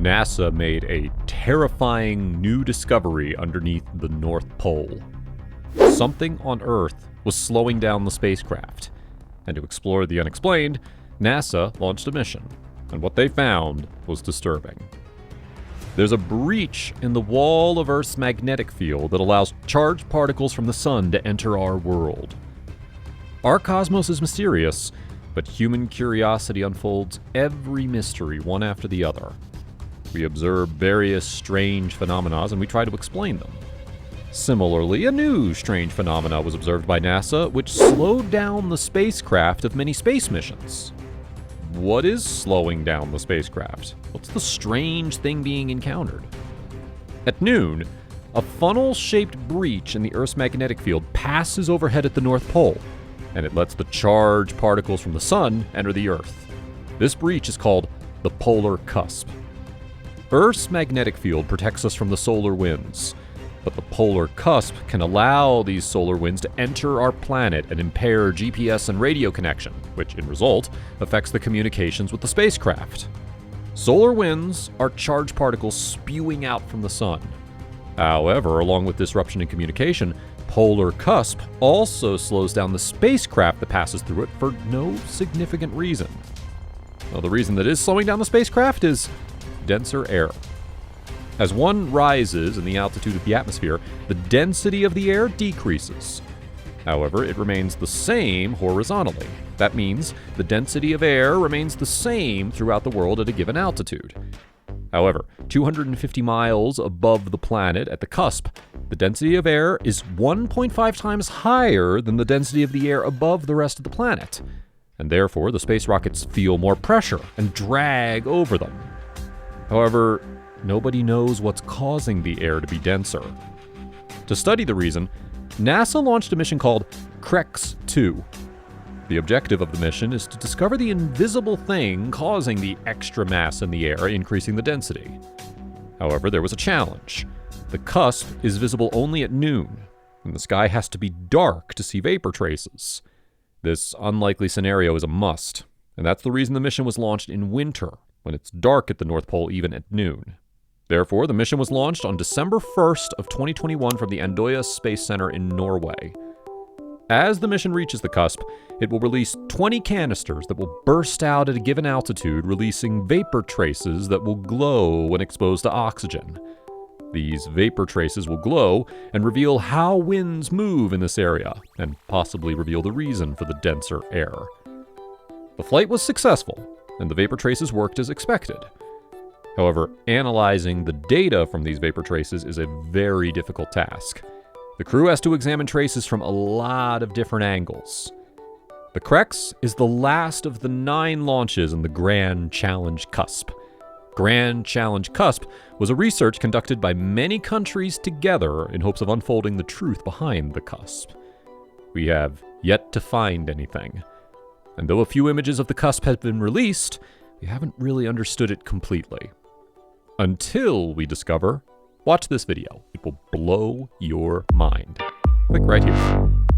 NASA made a terrifying new discovery underneath the North Pole. Something on Earth was slowing down the spacecraft, and to explore the unexplained, NASA launched a mission, and what they found was disturbing. There's a breach in the wall of Earth's magnetic field that allows charged particles from the sun to enter our world. Our cosmos is mysterious, but human curiosity unfolds every mystery one after the other. We observe various strange phenomena and we try to explain them. Similarly, a new strange phenomena was observed by NASA, which slowed down the spacecraft of many space missions. What is slowing down the spacecraft? What's the strange thing being encountered? At noon, a funnel-shaped breach in the Earth's magnetic field passes overhead at the North Pole, and it lets the charged particles from the sun enter the Earth. This breach is called the polar cusp. Earth's magnetic field protects us from the solar winds, but the polar cusp can allow these solar winds to enter our planet and impair GPS and radio connection, which in result affects the communications with the spacecraft. Solar winds are charged particles spewing out from the sun. However, along with disruption in communication, polar cusp also slows down the spacecraft that passes through it for no significant reason. Well, the reason that is slowing down the spacecraft is denser air. As one rises in the altitude of the atmosphere, the density of the air decreases. However, it remains the same horizontally. That means the density of air remains the same throughout the world at a given altitude. However, 250 miles above the planet at the cusp, the density of air is 1.5 times higher than the density of the air above the rest of the planet, and therefore the space rockets feel more pressure and drag over them. However, nobody knows what's causing the air to be denser. To study the reason, NASA launched a mission called CREX-2. The objective of the mission is to discover the invisible thing causing the extra mass in the air, increasing the density. However, there was a challenge. The cusp is visible only at noon, and the sky has to be dark to see vapor traces. This unlikely scenario is a must, and that's the reason the mission was launched in winter, when it's dark at the North Pole even at noon. Therefore, the mission was launched on December 1st of 2021 from the Andøya Space Center in Norway. As the mission reaches the cusp, it will release 20 canisters that will burst out at a given altitude, releasing vapor traces that will glow when exposed to oxygen. These vapor traces will glow and reveal how winds move in this area, and possibly reveal the reason for the denser air. The flight was successful, and the vapor traces worked as expected. However, analyzing the data from these vapor traces is a very difficult task. The crew has to examine traces from a lot of different angles. The CREX is the last of the 9 launches in the Grand Challenge Cusp. Grand Challenge Cusp was a research conducted by many countries together in hopes of unfolding the truth behind the cusp. We have yet to find anything. And though a few images of the cusp have been released, we haven't really understood it completely. Until we discover, watch this video. It will blow your mind. Click right here.